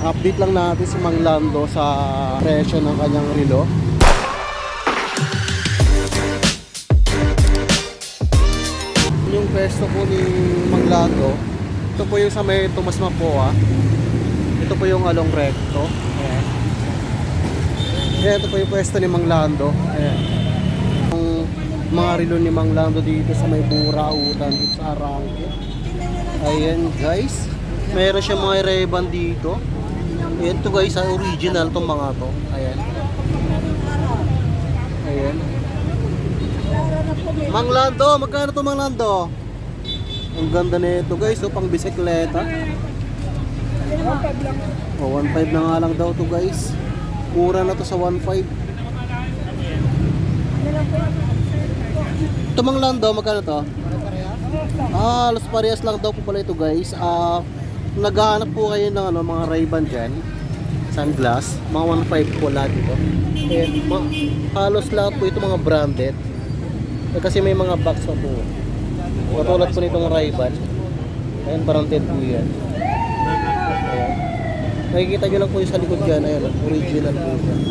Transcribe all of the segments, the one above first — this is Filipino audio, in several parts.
Update lang natin si Mang Lando sa presyo ng kanyang relo. Yung pwesto po ni Mang Lando, ito po yung sa may Tomas Mapua. Ito po yung along recto. Ayan. Ayan, ito po yung pwesto ni Mang Lando. Ayan. Yung mga relo ni Mang Lando dito sa may Burautan, dito sa Arangke. Ayan guys, meron siya mga Ray-Ban dito. Ayan to guys, original tong mga to. Ayan. Ayan. Mang Lando, magkano to Mang Lando? Ang ganda nito guys, oh, pang bisikleta. Oh, 1.5 na nga lang daw to guys. Mura na to sa 1.5. Ito Mang Lando, magkano to? Halos parehas lang daw po pala ito guys. Naghahanap po kayo ng mga Ray-Ban dyan, sunglass, mga 1.5 po lahat ito. Halos lahat po ito mga branded. Kasi may mga box pa po. Katulad po nitong Ray-Ban. Ayan, branded po yan. Ayan. Nakikita nyo lang po yung sa likod dyan. Ayan, original po yan.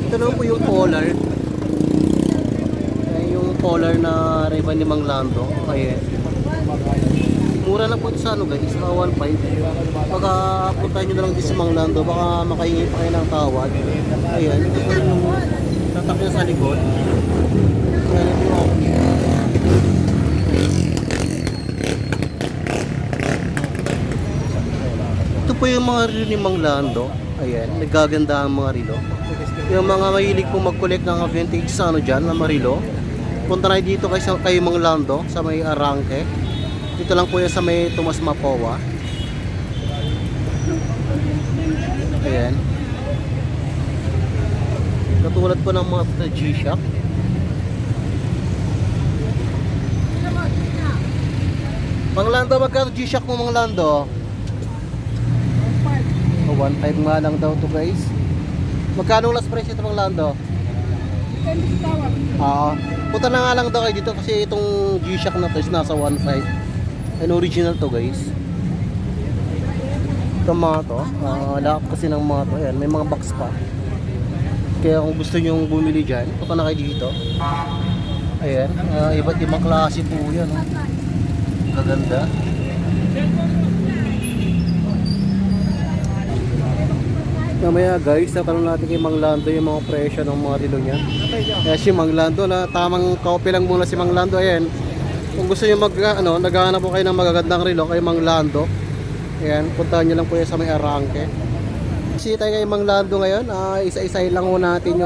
Ito naman po yung collar. Collar na Ray-Ban ni Mang Lando. Ayan. Mura na po ito sa ano guys, 1.5. Baka puntahan nyo na lang din si Mang Lando, baka makahingi pa kayo ng tawad. Ayan, ito po yung tatak niya sa likod. Ayan, ito po yung mga relo ni Mang Lando. Ayan, nagaganda ang mga relo. Yung mga mahilig po mag-collect ng vintage sa ano dyan, na marilo, punta na dito kay Mang Lando sa may Arangke. Dito lang po yan sa may Tomas Mapua. Ayan. Katulad po ng mga G-Shock. Mang Lando, magkano G-Shock mo Mang Lando? 1.5 nga lang daw to guys. Magkano last price ito Mang Lando? Punta na nga lang daw kayo dito kasi itong G-Shock na to is nasa 1.5. And original to guys. Itong mga to, lahat kasi ng mga to. Ayan, may mga box pa. Kaya kung gusto nyo bumili dyan, punta na kayo dito. Ayan, iba't ibang klase po yan. Kaganda. Mamaya guys, tatanong natin kay Mang Lando yung mga presyo ng mga relo niya. Kaya si Mang Lando, tamang copy lang muna si Mang Lando. Ayan, kung gusto nyo naghahanap po kayo ng magagandang relo kay Mang Lando. Ayan, puntahan nyo lang po yan sa may Arangke. Kasi tayo kay Mang Lando ngayon, isa-isahin lang ho natin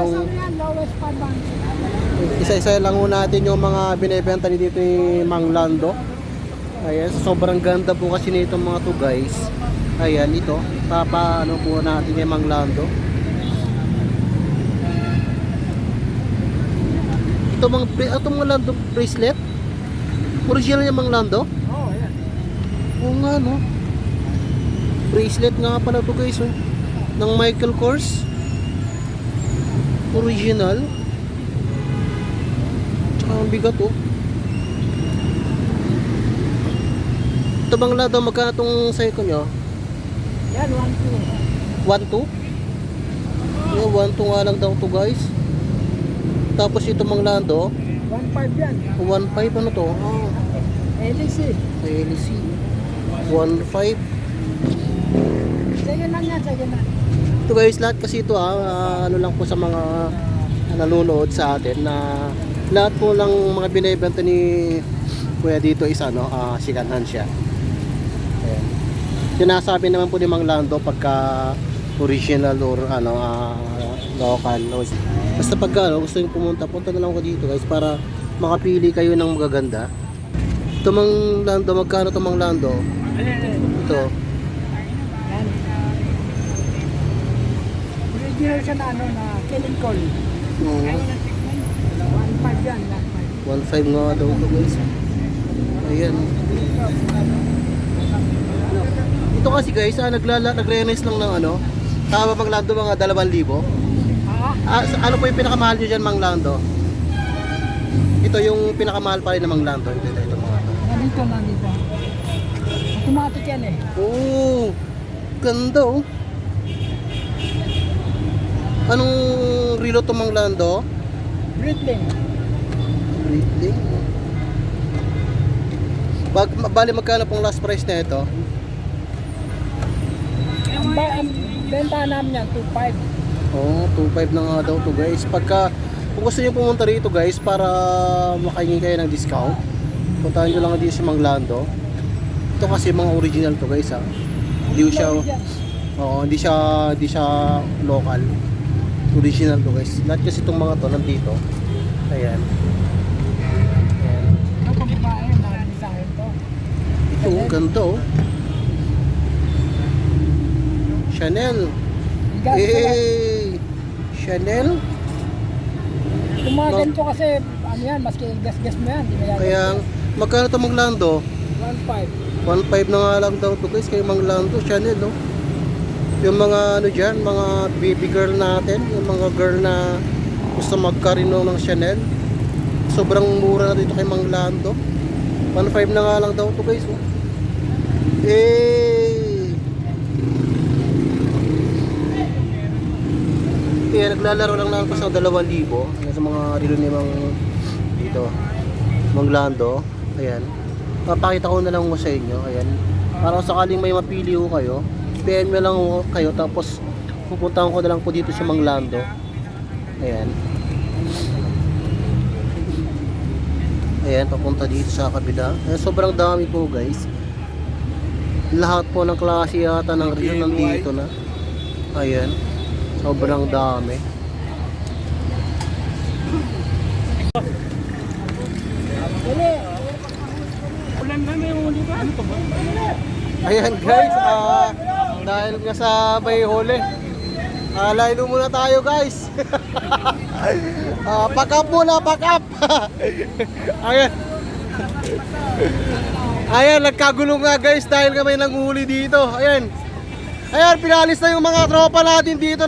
yung mga binibenta ni dito ni Mang Lando. Ayan, sobrang ganda po kasi nito mga to guys. Ayan, ito papaano po natin kay Mang Lando. Ito mga Lando bracelet. Original niya Mang Lando? Oo, ayan. Oo nga no. Bracelet nga pala to guys, oh. Ng Michael Kors. Original. Tsaka ang bigat, oh. Ito Mang Lando, magkano itong sa'yo nyo? Yan, 1.2. 1.2? Yeah, 1.2 nga lang daw to guys. Tapos ito Mang Lando 1.5 yan. 1.5 ano to? LC. LC 1.5. Sige lang yan, sige lang. Ito guys, lahat kasi ito ano lang po sa mga nanonood sa atin na lahat po lang mga binibenta ni Kuya dito is sikanhan siya. Ayan. Sinasabi naman po ni Mang Lando pagka original or local. Basta pagka gusto nyo punta na lang ko dito guys para makapili kayo ng magaganda. Ito Mang Lando, magkano ito Mang Lando? Ito. Yan. Original siya na na killing call. 1.5 yan. 1.5 nga daw ito guys. Ayan. Ito kasi guys, nagre-release lang ng tama Mang Lando mga 2,000. Ano po yung pinakamahal nyo dyan Mang Lando? Ito yung pinakamahal pa rin na Mang Lando. Ito mga to. Nandito. automatic yan eh. Oh, ganda oh. Anong relo to Mang Lando? Breedling. Breedling. Bali magkano pong last price na ito? Ang benta namin yan, 2.5. Oh, 2.5 na nga daw to guys. Pagka kung gusto niyo pumunta rito guys para makahingi kayo ng discount, puntahan nyo lang dito si Mang Lando. Ito kasi mga original to guys ha. Hindi siya, oo, hindi siya local. Original to guys. Lahat kasi itong mga to nandito. Ayan. Ayan. Ito pang babae, narinig sa akin to. Ito, ganda oh. Chanel. Gas ko lang. Hey! Chanel. Kung mga ganito kasi, ano yan, maski gas-gas mo yan, di mo yan. Kaya, magkano ito Mang Lando? 1.5. 1.5 na nga lang daw to guys kay Mang Lando, Chanel no. Yung mga ano dyan, mga baby girl natin, yung mga girl na gusto magkarino ng Chanel, sobrang mura na dito kay Mang Lando. 1.5 na nga lang daw to guys oh. Kaya naglalaro lang ako sa 2,000 sa mga relo ni Mang dito Mang Lando. Ayan, papakita ko na lang mo sa inyo. Ayan, para sakaling may mapili ko kayo, PM nyo lang kayo, tapos pupuntahan ko na lang po dito sa Mang Lando. Ayan. Ayan, papunta dito sa kabila. Ayan, sobrang dami po guys. Lahat po ng klase yata ng relo nandito na. Ayan, sobrang dami. Ayan guys, dahil nga sa may huli, lino muna tayo guys. Pack up muna, pack up. Ayan. Ayan, nagkagulo nga guys dahil nga may nanguhuli dito. Ayan. Ayan, pinalis na yung mga tropa natin dito.